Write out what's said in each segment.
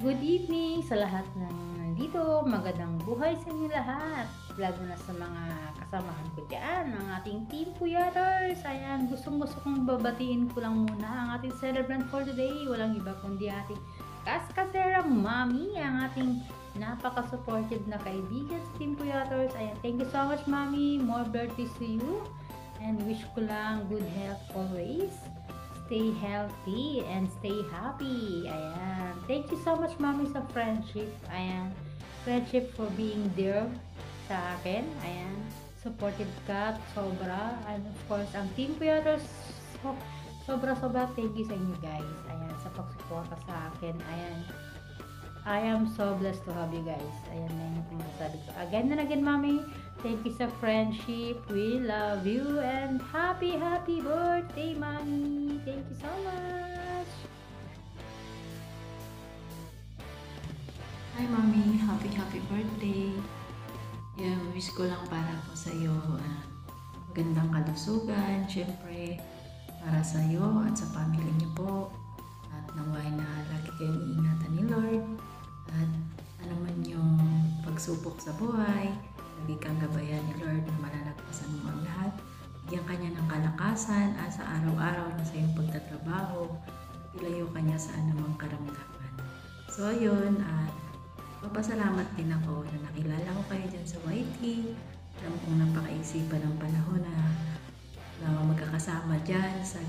Good evening sa lahat ng nandito. Magandang buhay sa inyo lahat. Lalo na sa mga kasamahan ko dyan, ang ating Team Puyaters. Ayan, gustong-gusto kong babatiin ko lang muna ang ating celebrant for today. Walang iba kundi ating kaskaserang Mami, ang ating napaka-supportive na kaibigan sa Team Puyaters. Ayan, thank you so much, Mami. More birthdays to you. And wish ko lang good health always. Stay healthy and stay happy. Ayan. Thank you so much, Mami, sa friendship. Ayan. Friendship for being there sa akin. Ayan. Supportive ka. Sobra. And of course, ang Team Puyaters, sobra-sobra thank you sa inyo, guys. Ayan. Sa pagsuporta sa akin. Ayan. I am so blessed to have you guys. Ayan na yung masasabi ko. Again and again, Mami. Thank you sa friendship. We love you and happy birthday, Mami. Thank you so much. Hi, Mami. Happy birthday. Wish ko lang para po sa iyo magandang kalusugan. Siyempre, para sa iyo at sa pamilya niyo po. At naway na lagi kayong iingatan ni Lord. At alam mo yung pagsubok sa buhay, lagi kang gabayan ni Lord na malalagpasan mo ang lahat. Bigyan ka niya ng kalakasan at sa araw-araw na sa iyong pagtatrabaho, ilayo ka niya sa anumang karamdaman. So ayun, at papasalamat din ako na nakilala ko kayo dyan sa YT. Alam kong napakaisipan ng panahon na magkakasama dyan sa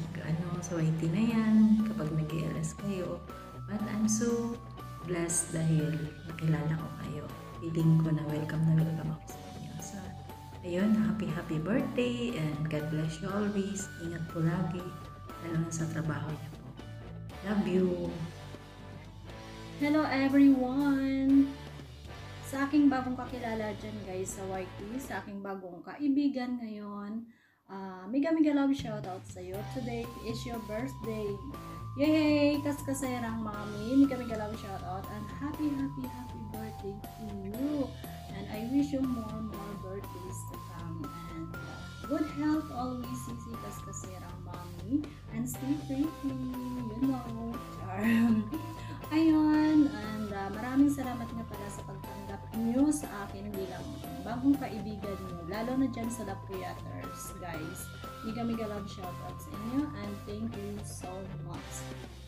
YT na yan kapag nag-ELS kayo. But I'm so blessed dahil nakilala ko kayo. Feeling ko na welcome ako sa inyo. So, ayun, happy birthday and God bless you always. Ingat po lagi, lalo na sa trabaho niyo po. Love you! Hello everyone! Sa aking bagong kakilala dyan guys sa YT, sa aking bagong kaibigan ngayon, mega love shoutout sa iyo. Today is your birthday. Yay! Kaskaserang Mami, mega love shoutout and happy birthday to you. And I wish you more birthdays to come. And good health always, Sisi Kaskaserang Mami. And stay pretty, you know. Ayun, and maraming salamat nga pala sa pagtanggap nyo sa akin bilang bagong kaibigan nyo, lalo na dyan sa The Puyaters, guys. Mega love shoutout sa inyo and thank you so much.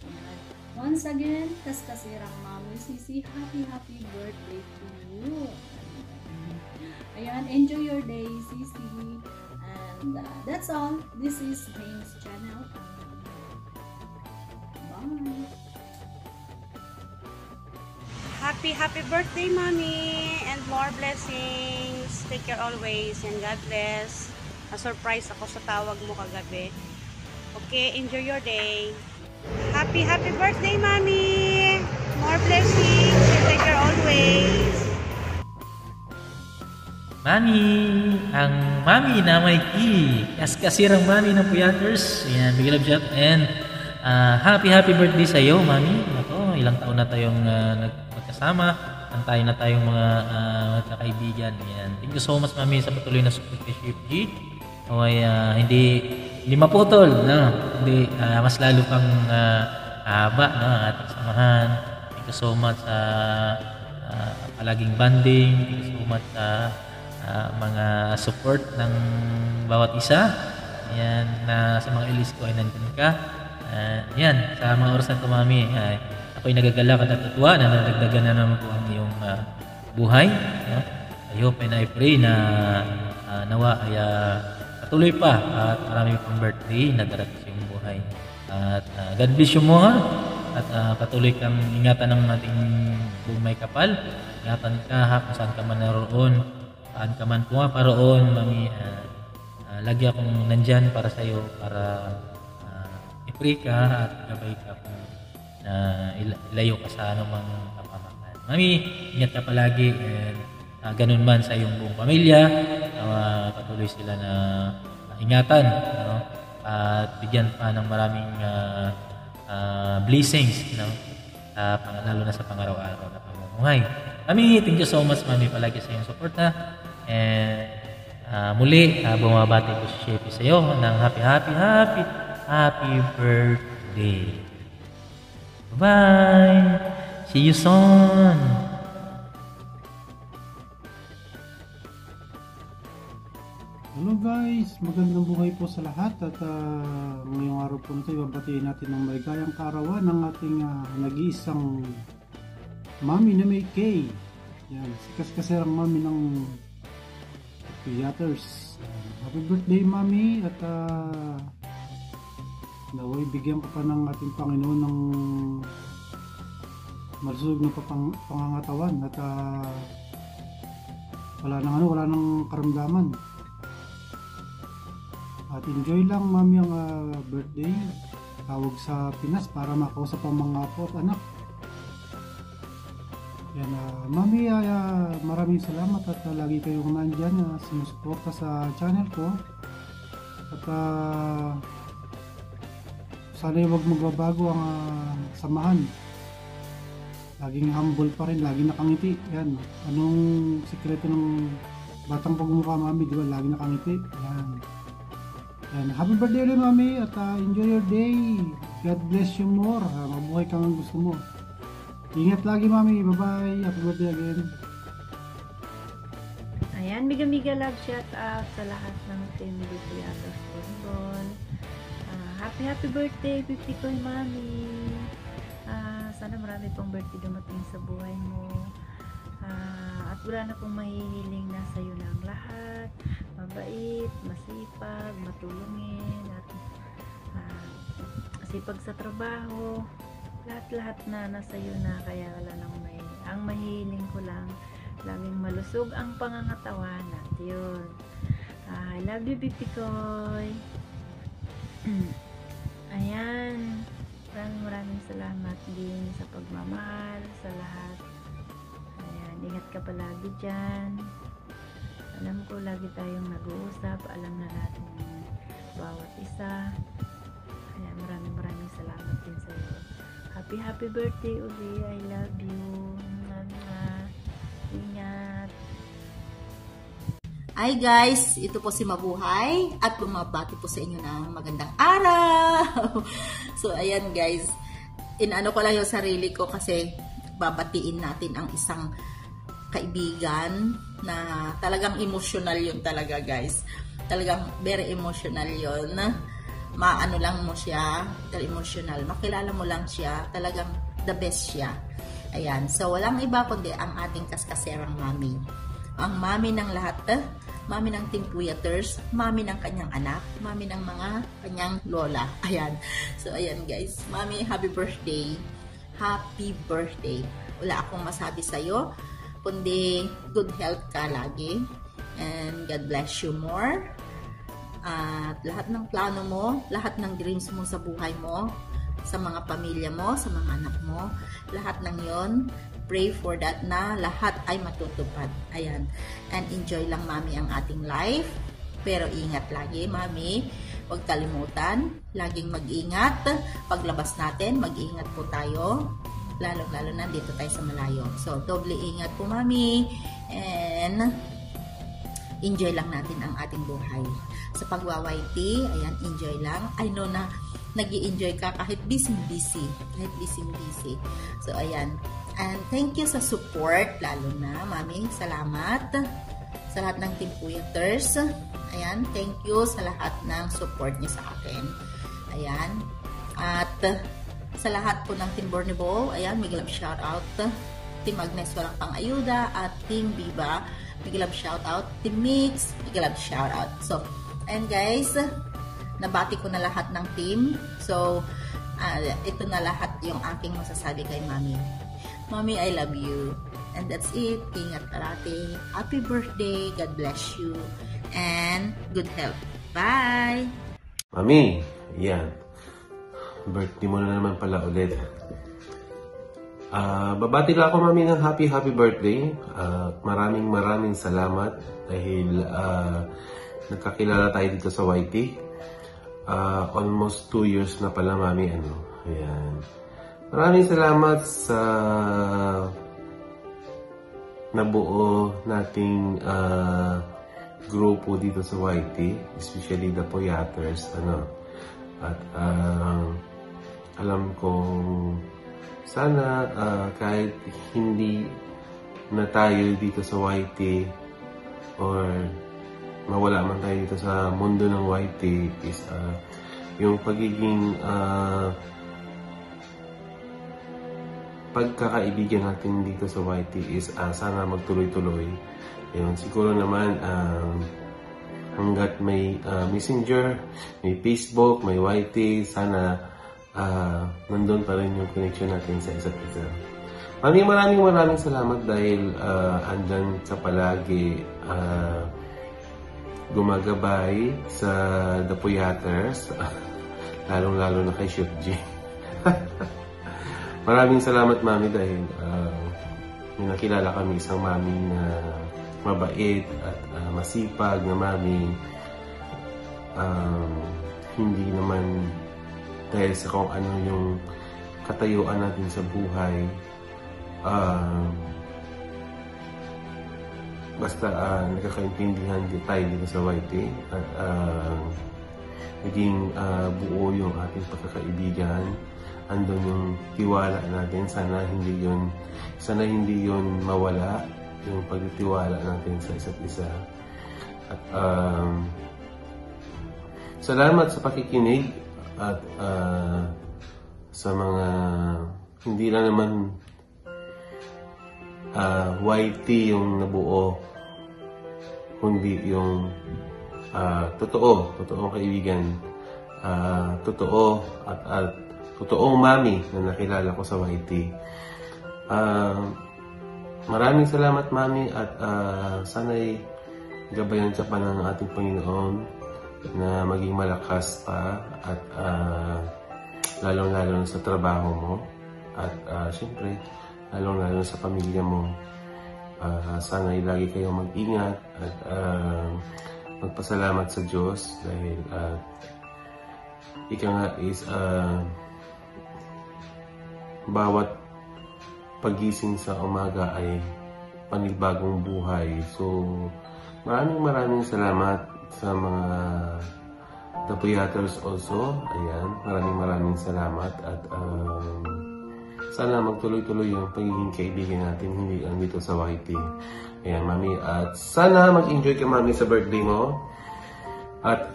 And once again, Kaskasirang Mami Sisi, happy birthday to you. Ayan, enjoy your day, Sisi. And that's all. This is James Channel. Bye. Happy birthday, Mommy, and more blessings. Take care always, and God bless. Na-surprise ako sa tawag mo kagabi. Okay, enjoy your day. Happy birthday, Mommy. More blessings, and take care always. Mami, ang Mami na may key. Kaskasirang Mami ng Puyaters. Ayan, big love shout. And happy birthday sa iyo, Mami. Ako, ilang taon na tayong nagkasama. Tayo na tayong mga kaibigan. Ayan. Thank you so much, Mami, sa patuloy na support kay Chef G. Hindi maputol, no? Hindi, mas lalo pang haba, no, ang ating samahan. Thank you so much sa palaging banding. Thank you so much sa mga support ng bawat isa. Ayan, na sa mga ilis ko ay nandun ka. Ayan, sa mga oras na ito, Mami, ako'y nagagalak at natutuwa na nadagdagan na naman po ang iyong buhay. I hope and I pray na nawa ay patuloy pa at marami pang birthday na darating sa iyong buhay. At God bless you more at patuloy kang ingatan ng ating buong may kapal. Ingatan ka kung saan ka man naroon, saan ka man pumaparoon, Mami. Lagi akong nandyan para sa iyo para i-pray ka at gabay ka kung ilayo ka sa anumang kapamakan. Mami, ingat ka palagi and ganun man sa iyong buong pamilya. Patuloy sila na ingatan, no? At bigyan pa ng maraming blessings, no? Lalo na sa pangaraw-araw na pamumuhay. Mami, thank you so much, Mami, palagi sa iyong suporta. And muli, bumabati ko si Shepi sa iyo ng happy birthday. Bye! See you soon! Hello guys, magandang buhay po sa lahat at ngayong araw po nito ibabatiin natin ng maligayang kaarawan ng ating nag-iisang mami na may K. Yan, si kaserang mami ng Theaters. Happy birthday mami at naway bigyan ko pa ng ating Panginoon ng malusog na pangangatawan at wala nang karamdaman. At enjoy lang mami ang birthday. Tawag sa Pinas para makausap ang mga apo at anak. Yan, mami, maraming salamat at lagi kayong nandyan sinusuporta sa channel ko. At sana huwag magbabago ang samahan. Laging humble pa rin, laging nakangiti. Yan, anong sikreto ng batang pagmumukha mami, di ba? Laging nakangiti. Yan. And happy birthday ulit mami at enjoy your day. God bless you more. Mabuhay kang ang gusto mo. Ingat lagi mami. Bye bye. Happy birthday again. Ayan, miga love shout out sa lahat ng team Theaters Football. Happy birthday 50 ko mami. Sana marami pang birthday dumating sa buhay mo. At wala na pong mahihiling na sa'yo ng lahat. Mabait, masipag, matulungin, at masipag sa trabaho. Lahat-lahat na nasa iyo na, kaya wala nang ang mahihiling ko lang, laging malusog ang pangangatawan at yun. I love you, Bipikoy. Ayan. Maraming salamat din sa pagmamahal sa lahat. Ayan, ingat ka palagi dyan. Alam ko lagi tayong nag-uusap, alam na natin bawat isa. Kaya maraming salamat din sa iyo. Happy birthday Uli, I love you. Ingat. Hi guys, ito po si Mabuhay at bumabati po sa inyo ng magandang araw. So ayan guys, inano ko lang yung sarili ko kasi babatiin natin ang isang kaibigan na talagang emotional yun talaga guys. Talagang very emotional yun. Maano lang mo siya, emotional. Makilala mo lang siya, talagang the best siya. Ayan, so walang iba kundi ang ating kaskaserang mami. Ang mami ng lahat, mami ng Team Theaters, mami ng kanyang anak, mami ng mga kanyang lola. Ayan. So, ayan guys. Mami, happy birthday. Happy birthday. Wala akong masabi sa'yo, kundi good health ka lagi. And God bless you more. At lahat ng plano mo, lahat ng dreams mo sa buhay mo, sa mga pamilya mo, sa mga anak mo, lahat ng yon, pray for that na lahat ay matutupad. Ayan. And enjoy lang mami ang ating life. Pero ingat lagi mami. Huwag kalimutan. Laging mag-ingat. Paglabas natin, mag-ingat po tayo. Lalo na dito tayo sa malayo. So, doble ingat po mami. And enjoy lang natin ang ating buhay. Sa pagwa-YT, ayan, enjoy lang. I know na nag-i-enjoy ka kahit busy. Kahit busy. So, ayan. And thank you sa support, lalo na, mami, salamat sa lahat ng Team Theaters. Ayan, thank you sa lahat ng support niyo sa akin. Ayan, at sa lahat po ng Team Bornebo, ayan, big love shout out. Team Agnes walang pang ayuda at Team Viva, big love shout out. Team Mix, big love shout out. So, ayan guys, nabati ko na lahat ng team. So, ito na lahat yung aking masasabi kay mami. Mommy, I love you. And that's it. Ingat parati. Happy birthday. God bless you. And good health. Bye! Mami, yan. Birthday mo na naman pala ulit. Babati lang ako mami ng happy birthday. Maraming salamat dahil nagkakilala tayo dito sa YT. Almost 2 years na pala mami. Ayan. Maraming salamat sa nabuo nating grupo dito sa YT, especially the Theaters. At alam kong sana kahit hindi na tayo dito sa YT or mawala man tayo dito sa mundo ng YT is yung pagiging pagkakaibigan natin dito sa YT is sana magtuloy-tuloy. Yun, siguro naman hanggat may Messenger, may Facebook, may YT, sana nandun pa rin yung connection natin sa isa't isa. Maraming salamat dahil andyan ka palagi gumagabay sa The Puyaters, lalong-lalo na kay Shoot G. Maraming salamat, Mami, dahil may nakilala kami isang mami na mabait at masipag na mami. Hindi naman dahil sa kung ano yung katayuan natin sa buhay. Basta nagkakaintindihan tayo dito sa YT at naging buo yung ating pagkakaibigan. Andun yung tiwala natin, sana hindi yun mawala, yung pagtitiwala natin sa isa't isa. At salamat sa pakikinig at sa mga hindi lang naman YT yung nabuo, kundi yung totoong kaibigan, totoo at totoong mami na nakilala ko sa YT. Maraming salamat, Mami, at sana'y gabayan ka pa ng ating Panginoon na maging malakas pa at lalong-lalo sa trabaho mo at syempre lalong-lalo sa pamilya mo. Sana'y lagi kayong mag-ingat at magpasalamat sa Diyos dahil ika nga is bawat pagising sa umaga ay panibagong buhay. So, maraming salamat sa mga The Puyaters also. Ayan, maraming salamat at sana magtuloy-tuloy yung pagiging kaibigan natin, hindi lang dito sa YT. Ayan, Mami. At sana mag-enjoy ka, Mami, sa birthday mo. At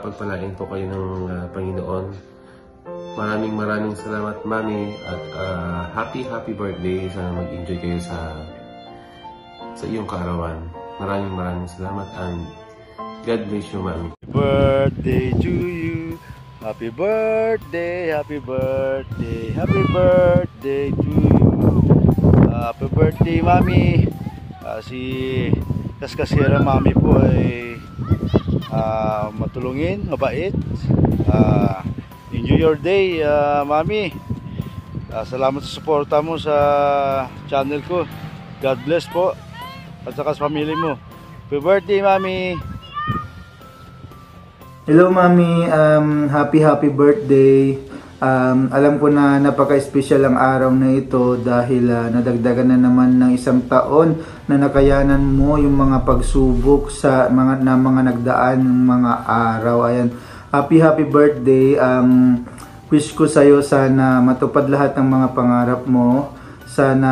pagpalain po kayo ng Panginoon. Maraming salamat, Mami, at happy birthday. Sana mag-enjoy kayo sa iyong kaarawan. Maraming salamat and God bless you, Mami. Birthday to you. Happy birthday, happy birthday, happy birthday to you. Happy birthday, Mami. Si Kaskasira Mami po ay matulungin, mabait. Enjoy your day, Mami. Salamat sa suporta mo sa channel ko. God bless po. At saka sa pamilya mo. Happy birthday, Mami. Hello, Mami. Happy birthday. Alam ko na napaka-espesyal ang araw na ito dahil nadagdagan na naman ng isang taon na nakayanan mo yung mga pagsubok sa mga nagdaan ng mga araw. Ayan. Happy birthday. Wish ko sa'yo sana matupad lahat ng mga pangarap mo. Sana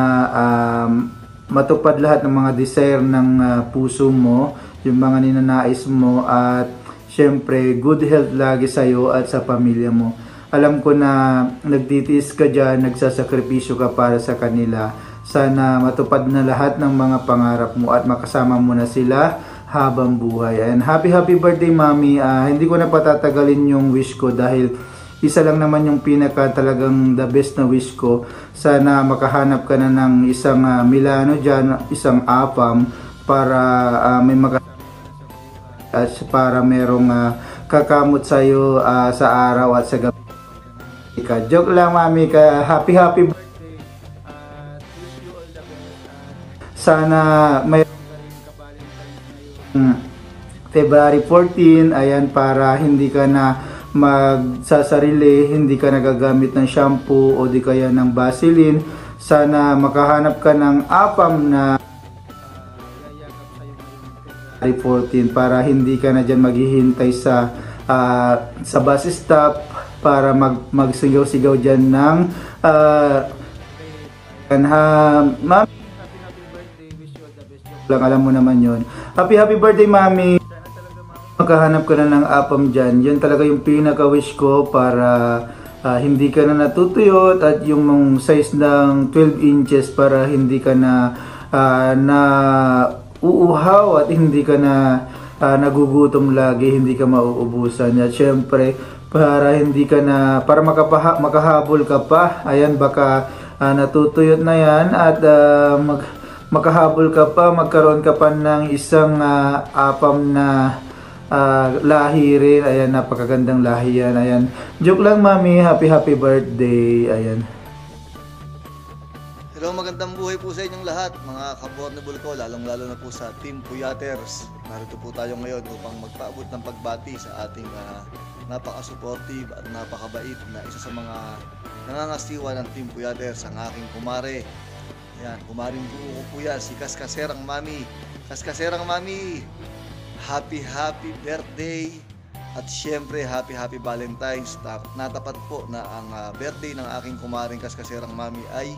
matupad lahat ng mga desire ng puso mo, yung mga ninanais mo, at syempre good health lagi sa'yo at sa pamilya mo. Alam ko na nagtitiis ka dyan, nagsasakripisyo ka para sa kanila. Sana matupad na lahat ng mga pangarap mo at makasama mo na sila habang buhay. And happy birthday, Mami. Hindi ko na patatagalin yung wish ko dahil isa lang naman yung pinaka talagang the best na wish ko. Sana makahanap ka na ng isang Milano dyan, isang Apam para may para merong kakamot sa'yo sa araw at sa gabi. Joke lang, Mami. Happy birthday. Sana may February 14, ayan, para hindi ka na magsasarili, hindi ka nagagamit ng shampoo o di kaya ng Vaseline. Sana makahanap ka ng Apam na February 14 para hindi ka na dyan maghihintay sa bus stop para magsigaw-sigaw dyan ng Mami, happy birthday, wish you all the best. Joke lang, alam mo naman yon. Happy birthday, Mami. Sana talaga, Mami, makahanap ka na ng apam dyan. Yun talaga yung pinaka-wish ko para hindi ka na natutuyot at yung size ng 12 inches para hindi ka na uuhaw at hindi ka na nagugutom lagi, hindi ka mauubusan. At syempre, para hindi ka na, para makahabol ka pa, ayan, baka natutuyot na yan at makahabol ka pa, magkaroon ka pa ng isang apam na lahi rin. Ayan, napakagandang lahi yan. Ayan, joke lang, Mami, happy birthday. Ayan. Hello, magandang buhay po sa inyong lahat, mga kabornable ko, lalong-lalo na po sa Team Puyaters. Narito po tayo ngayon upang magpaabot ng pagbati sa ating napaka-supportive at napakabait na isa sa mga nangangasiwa ng Team Puyaters, ang aking kumare. Ayan, kumaring buo ko po yan, si Kaskaserang Mami. Kaskaserang Mami, happy birthday! At syempre, happy Valentine's. Natapat po na ang birthday ng aking kumaring Kaskaserang Mami ay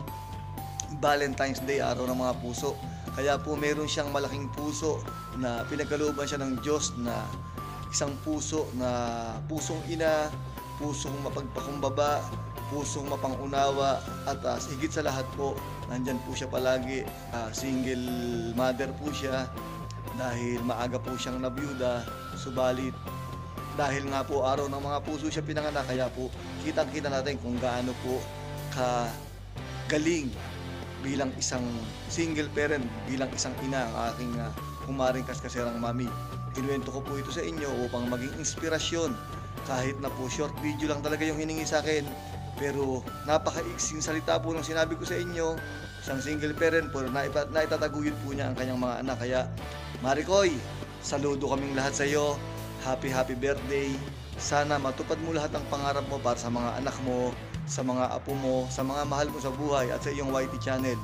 Valentine's Day, araw ng mga puso. Kaya po meron siyang malaking puso na pinagkalooban siya ng Diyos, na isang puso na pusong ina, pusong mapagpakumbaba, pusong mapangunawa, at higit sa lahat po, nandyan po siya palagi. Single mother po siya dahil maaga po siyang nabiyuda, subalit dahil nga po araw ng mga puso siya pinanganak, kaya po kitang-kita natin kung gaano po kagaling bilang isang single parent, bilang isang ina ang aking kumaring Kaskaserang Mami. Kinuwento ko po ito sa inyo upang maging inspirasyon, kahit na po short video lang talaga yung hiningi sa akin, pero napaka-iksing salita po nung sinabi ko sa inyo. Isang single parent po, naitataguyod po niya ang kanyang mga anak. Kaya Maricoy, saludo kaming lahat sa iyo. Happy birthday. Sana matupad mo lahat ng pangarap mo para sa mga anak mo, sa mga apo mo, sa mga mahal mo sa buhay, at sa iyong YT channel.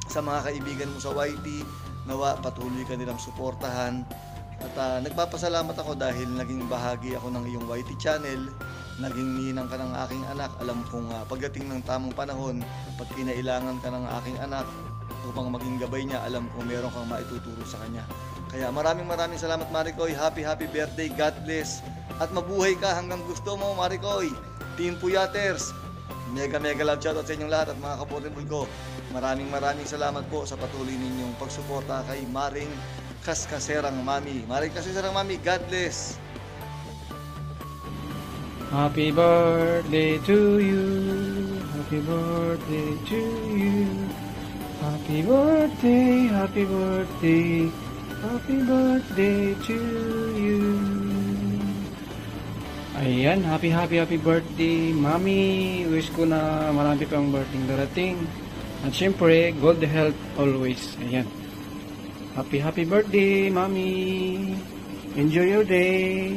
Sa mga kaibigan mo sa YT, nawa patuloy ka nilang suportahan. At nagpapasalamat ako dahil naging bahagi ako ng iyong YT channel. Naging ninang ka ng aking anak. Alam kong pagdating ng tamang panahon, pag kinailangan ka ng aking anak upang maging gabay niya, alam kong meron kang maituturo sa kanya. Kaya maraming salamat, Maricoy. Happy birthday. God bless. At mabuhay ka hanggang gusto mo, Maricoy. Team Puyaters, mega love shoutout sa inyong lahat at mga kaportable ko. Maraming salamat po sa patuloy ninyong pagsuporta kay Maring Kaskaserang Mami. Maring Kaskaserang Mami, God bless. Happy birthday to you. Happy birthday to you. Happy birthday, happy birthday. Happy birthday to you. Ayan, happy birthday, Mami. Wish ko na marami pang birthday darating. At syempre, good health always. Ayan. Happy birthday, Mami. Enjoy your day.